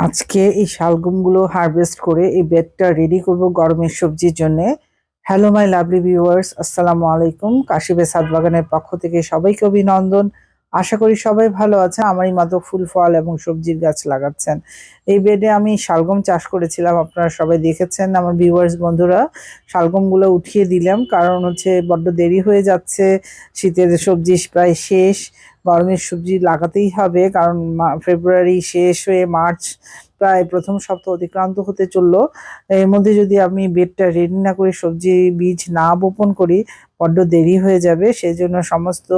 আজকে এই শালগমগুলো হারভেস্ট করে এই বেডটা রেডি করব গরমের সবজির জন্য। হ্যালো মাই লাভলি ভিউয়ার্স, আসসালামু আলাইকুম। কাশিবে ছাদ বাগানের পক্ষ থেকে সবাইকে অভিনন্দন। আশা করি সবাই ভালো আছে। আমারই মতো ফুল ফল এবং সবজির গাছ লাগাচ্ছেন। এই বেডে আমি শালগম চাষ করেছিলাম, আপনারা সবাই দেখেছেন। আমার ভিউয়ার্স বন্ধুরা, শালগমগুলো উঠিয়ে দিলাম কারণ বড্ড দেরি হয়ে যাচ্ছে। শীতের সবজি প্রায় শেষ, গরমের সবজি লাগাতেই হবে কারণ ফেব্রুয়ারি শেষ হয়ে মার্চ প্রায় প্রথম সপ্তাহ অতিক্রান্ত হতে চললো। এর মধ্যে যদি আমি বেডটা রেডি না করে সবজি বীজ না বপন করি, বড্ড দেরি হয়ে যাবে। সেই জন্য সমস্ত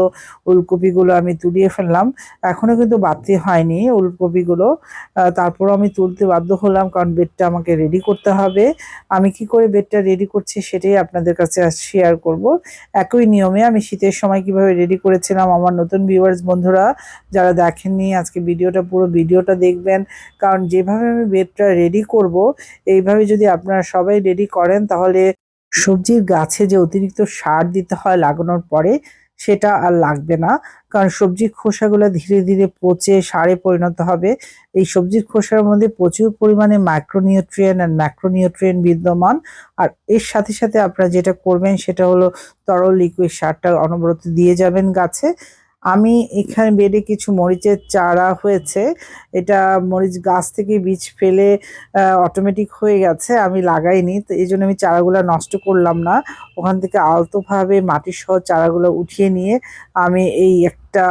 উলকপিগুলো আমি তুলিয়ে ফেললাম। এখনো কিন্তু বাড়তি হয়নি উলকপিগুলো, তারপরও আমি তুলতে বাধ্য হলাম কারণ বেডটা আমাকে রেডি করতে হবে। আমি কি করে বেডটা রেডি করছি সেটাই আপনাদের কাছে আজ শেয়ার করব। একই নিয়মে আমি শীতের সময় কিভাবে রেডি করেছিলাম, আমার নতুন ভিউয়ার্স বন্ধুরা যারা দেখেননি আজকে পুরো ভিডিওটা দেখবেন। কারণ যেভাবে আমি বেডটা রেডি করব, এইভাবে যদি আপনারা সবাই রেডি করেন তাহলে সবজির গাছে যে অতিরিক্ত সার দিতে হয় লাগানোর পরে, সেটা আর লাগবে না। কারণ সবজির খোসাগুলো ধীরে ধীরে পচে সারে পরিণত হবে। এই সবজির খোসার মধ্যে প্রচুর পরিমাণে মাইক্রোনিউট্রিয়েন্ট আর ম্যাক্রোনিউট্রিয়েন্ট বিদ্যমান। আর এর সাথে সাথে আপনারা যেটা করবেন সেটা হলো তরল লিকুইড সারটা অনবরত দিয়ে যাবেন গাছে। আমি এখানে বেডে কিছু মরিচের চারা হয়েছে। এটা মরিচ গাছ থেকে বীজ ফেলে অটোমেটিক হয়ে গেছে, আমি লাগাইনি, তো এই জন্য আমি চারাগুলো নষ্ট করলাম না। ওখান থেকে আলতোভাবে মাটি সহ চারাগুলো উঠিয়ে নিয়ে আমি এই একটা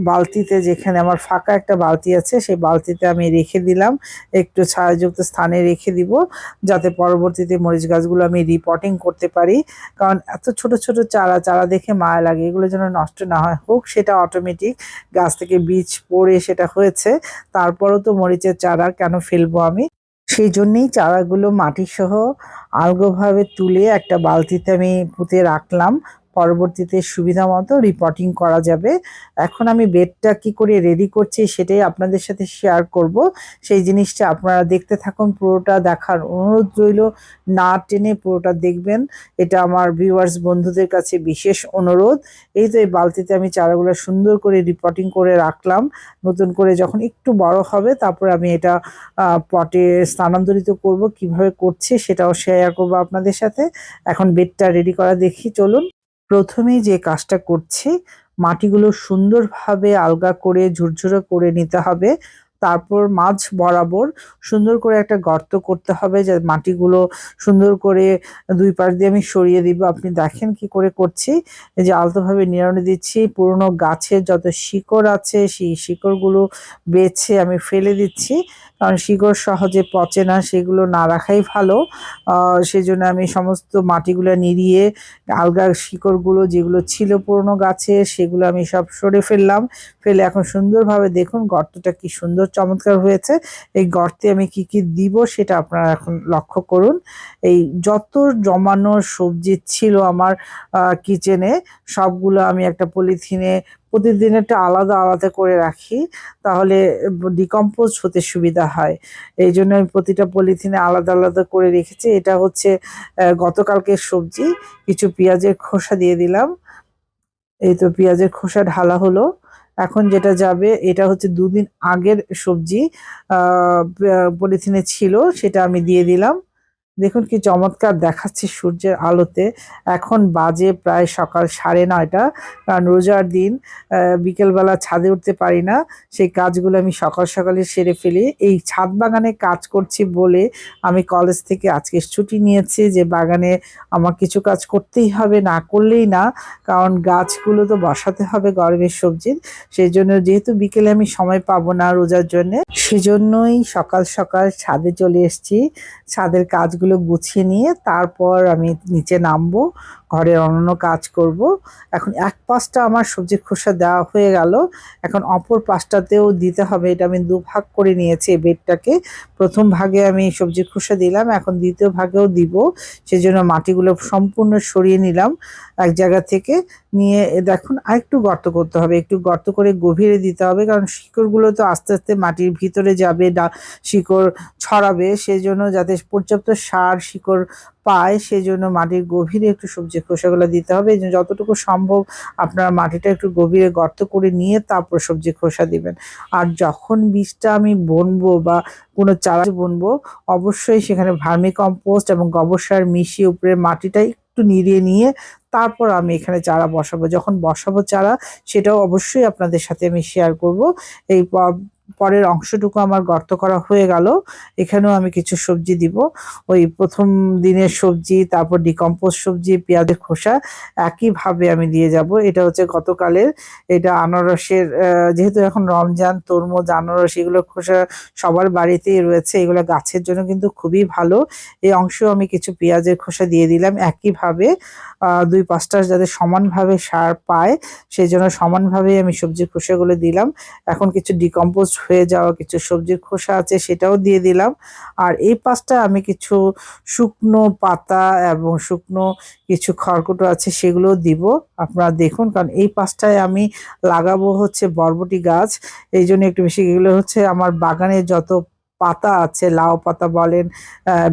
বালতিতে, যেখানে আমার ফাঁকা একটা বালতি আছে সেই বালতিতে আমি রেখে দিলাম। একটু ছায়াযুক্ত স্থানে রেখে দিব যাতে পরবর্তীতে মরিচ গাছগুলো আমি রিপোর্টিং করতে পারি। কারণ এত ছোট ছোট চারা চারা দেখে মায়া লাগে, এগুলো যেন নষ্ট না হয়। হোক সেটা অটোমেটিক গাছ থেকে বীজ পড়ে সেটা হয়েছে, তারপরও তো মরিচের চারা কেন ফেলবো আমি। সেই জন্যেই চারাগুলো মাটি সহ আলগোভাবে তুলে একটা বালতিতে আমি পুঁতে রাখলাম। পরবর্তীতে সুবিধা মতো রিপোর্টিং করা যাবে। এখন আমি বেডটা কি করে রেডি করছি সেটাই আপনাদের সাথে শেয়ার করব। সেই জিনিসটা আপনারা দেখতে থাকুন, পুরোটা দেখার অনুরোধ রইল। না টেনে পুরোটা দেখবেন, এটা আমার ভিউয়ার্স বন্ধুদের কাছে বিশেষ অনুরোধ। এই তো এই বালতিতে আমি চারাগুলো সুন্দর করে রিপোর্টিং করে রাখলাম। নতুন করে যখন একটু বড় হবে তারপর আমি এটা পটে স্থানান্তরিত করব। কিভাবে করছি সেটাও শেয়ার করব আপনাদের সাথে। এখন বেডটা রেডি করা দেখি, চলুন। প্রথমেই যে কাজটা করছি, মাটিগুলো সুন্দরভাবে আলগা করে ঝুরঝুরে করে নিতে হবে। তারপর মাঝ বরাবর সুন্দর করে একটা গর্ত করতে হবে, যে মাটিগুলো সুন্দর করে দুই পাশ দিয়ে আমি সরিয়ে দিব। আপনি দেখেন কি করে করছি, এই যে আলতোভাবে নিড়ানি দিচ্ছি। পুরনো গাছের যত শিকড় আছে সেই শিকড়গুলো বেছে আমি ফেলে দিচ্ছি, কারণ শিকড় সহজে পচে না, সেগুলো না রাখাই ভালো। সেই জন্য আমি সমস্ত মাটিগুলো নিড়িয়ে আলগা শিকড়গুলো যেগুলো ছিল পুরনো গাছে সেগুলো আমি সব সরে ফেললাম। ফেলে এখন সুন্দরভাবে দেখুন গর্তটা কি সুন্দর চমৎকার হয়েছে। এই গর্তে আমি কি কি দিব সেটা আপনারা এখন লক্ষ্য করুন। এই যত জমানো সবজি ছিল আমার কিচেনে, সবগুলো আমি একটা পলিথিনে প্রতিদিন একটা আলাদা আলাদা করে রাখি, তাহলে ডিকম্পোজ হতে সুবিধা হয়। এই জন্য আমি প্রতিটা পলিথিনে আলাদা আলাদা করে রেখেছি। এটা গতকালকের সবজি। কিছু পেঁয়াজের খোসা দিয়ে দিলাম। এই তো পেঁয়াজের খোসা ঢালা হলো। এখন যেটা যাবে, এটা হচ্ছে দুদিন আগের সবজি, পলিথিনে ছিল, সেটা আমি দিয়ে দিলাম। দেখুন কি চমৎকার দেখাচ্ছে সূর্যের আলোতে। এখন বাজে প্রায় সকাল 9:30, কারণ রোজার দিন বিকেলবেলা ছাদে উঠতে পারি না। সেই কাজগুলো আমি সকাল সকালে সেরে ফেলি। এই ছাদ বাগানে কাজ করছি বলে আমি কলেজ থেকে আজকে ছুটি নিয়েছি, যে বাগানে আমার কিছু কাজ করতেই হবে, না করলেই না। কারণ গাছগুলো তো বসাতে হবে গরমের সবজির। সেই জন্য যেহেতু বিকেলে আমি সময় পাবো না রোজার জন্য, সেজন্যই সকাল সকাল ছাদে চলে এসেছি। ছাদের কাজগুলো গুছিয়ে নিয়ে তারপর আমি নিচে নামবো, ঘরের অন্যান্য কাজ করব। এখন এক পাশটা আমার সবজির খোসা দেওয়া হয়ে গেল, এখন অপর পাশটাতেও দিতে হবে। এটা আমি দুভাগ করে নিয়েছি এই বেডটাকে। প্রথম ভাগে আমি সবজির খোসা দিলাম, এখন দ্বিতীয় ভাগেও দিব। সেজন্য মাটিগুলো সম্পূর্ণ সরিয়ে নিলাম এক জায়গা থেকে। নিয়ে দেখুন আরেকটু গর্ত করতে হবে, একটু গর্ত করে গভীরে দিতে হবে, কারণ শিকড়গুলো তো আস্তে আস্তে মাটির ভিতরে যাবে, শিকড় ছড়াবে। সেই জন্য যাতে পর্যাপ্ত সার শিকড় পায়, সেজন্য মাটির গভীরে একটু সবজির খোসাগুলো দিতে হবে। এই জন্য যতটুকু সম্ভব আপনারা মাটিটা একটু গভীরে গর্ত করে নিয়ে তারপর সবজির খোসা দিবেন। আর যখন বীজটা আমি বুনবো বা কোনো চারা বুনবো, অবশ্যই সেখানে ভার্মি কম্পোস্ট এবং গোবর সার মিশিয়ে উপরে মাটিটা একটু নিড়িয়ে নিয়ে তারপর আমি এখানে চারা বসাবো। যখন বসাবো চারা, সেটাও অবশ্যই আপনাদের সাথে আমি শেয়ার করব। এই পরের অংশটুকু আমার গর্ত করা হয়ে গেল। এখানেও আমি কিছু সবজি দিব। ওই প্রথম দিনের সবজি, তারপর ডিকম্পোজ সবজি, পেঁয়াজের খোসা একইভাবে আমি দিয়ে যাব। এটা হচ্ছে গতকালের, এটা আনারসের যেহেতু এখন রমজান, তরমুজ, আনারস এগুলোর খোসা সবার বাড়িতেই রয়েছে। এগুলো গাছের জন্য কিন্তু খুবই ভালো। এই অংশেও আমি কিছু পেঁয়াজের খোসা দিয়ে দিলাম। একইভাবে ২-৫টা যাতে সমানভাবে সার পায়, সেই জন্য সমানভাবেই আমি সবজির খোসাগুলো দিলাম। এখন কিছু ডিকম্পোজড হয়ে যাওয়া কিছু সবজির খোসা আছে, সেটাও দিয়ে দিলাম। আর এই পাশটা আমি কিছু শুকনো পাতা এবং শুকনো কিছু খড়কুটো আছে, সেগুলোও দিব। আপনারা দেখুন, কারণ এই পাশটায় আমি লাগাবো হচ্ছে বরবটি গাছ। এই জন্য একটু বেশি, এগুলো হচ্ছে আমার বাগানে যত পাতা আছে, লাউ পাতা বলেন,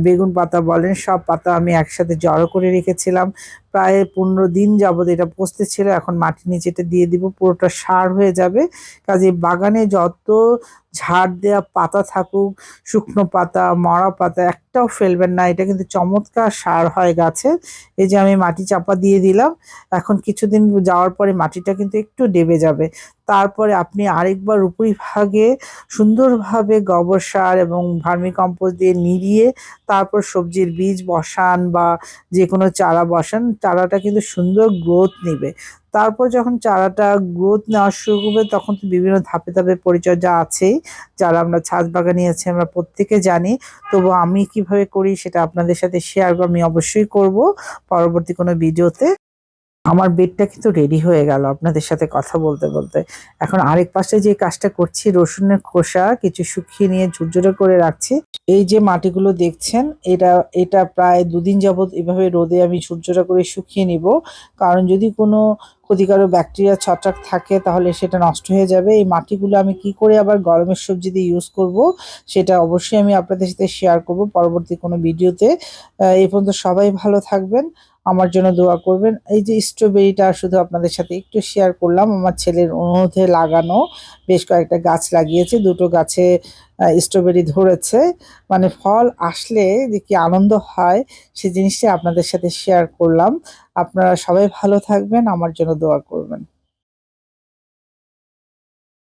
বেগুন পাতা বলেন, সব পাতা আমি একসাথে জড়ো করে রেখেছিলাম। প্রায় ১৫ দিন যাবত এটা পচতে ছিল। এখন মাটির নিচে এটা দিয়ে দিব, পুরোটা সার হয়ে যাবে। কাজে বাগানে যত ঝাড় দেওয়া পাতা থাকুক, শুকনো পাতা, মরা পাতা একটাও ফেলবেন না। এটা কিন্তু চমৎকার সার হয় গাছের। এই যে আমি মাটি চাপা দিয়ে দিলাম। এখন কিছুদিন যাওয়ার পরে মাটিটা কিন্তু একটু ডেবে যাবে। তারপরে আপনি আরেকবার উপরিভাগে সুন্দরভাবে গোবর সার এবং ভার্মি কম্পোস্ট দিয়ে নিড়িয়ে তারপর সবজির বীজ বসান বা যে কোনো চারা বসান। চারাটা কিন্তু সুন্দর গ্রোথ নেবে। তারপর যখন চারাটা গ্রোথ নেওয়া শুরু করবে, তখন তো বিভিন্ন ধাপে ধাপে পরিচর্যা আছেই। যারা আমরা ছাদ বাগানি আছি আমরা প্রত্যেকে জানি। তবু আমি কিভাবে করি সেটা আপনাদের সাথে শেয়ার আমি অবশ্যই করব পরবর্তী কোনো ভিডিওতে। আমার বেডটা কিন্তু রেডি হয়ে গেল আপনাদের সাথে কথা বলতে বলতে। এখন আরেক পাশে যে কাজটা করছি, রসুনের খোসা কিছু শুকিয়ে নিয়ে ঝুরঝুরে করে রাখছি। এই যে মাটিগুলো দেখছেন, এটা এটা প্রায় ২ দিন যাবত এভাবে রোদে আমি ঝুরঝুরে করে শুকিয়ে নিব। কারণ যদি কোনো ক্ষতিকারক ব্যাকটেরিয়া ছত্রাক থাকে তাহলে সেটা নষ্ট হয়ে যাবে। এই মাটিগুলো আমি কি করে আবার গরমের সবজিতে ইউজ করব, সেটা অবশ্যই আমি আপনাদের সাথে শেয়ার করব পরবর্তী কোনো ভিডিওতে। এই পর্যন্ত সবাই ভালো থাকবেন, আমার জন্য দোয়া করবেন। এই যে স্ট্রবেরিটা শুধু আপনাদের সাথে একটু শেয়ার করলাম, আমার ছেলের অনুরোধে লাগানো। বেশ কয়েকটা গাছ লাগিয়েছে, ২টো গাছে স্ট্রবেরি ধরেছে। মানে ফল আসলে যে কি আনন্দ হয়, সেই জিনিসটা আপনাদের সাথে শেয়ার করলাম। আপনারা সবাই ভালো থাকবেন, আমার জন্য দোয়া করবেন।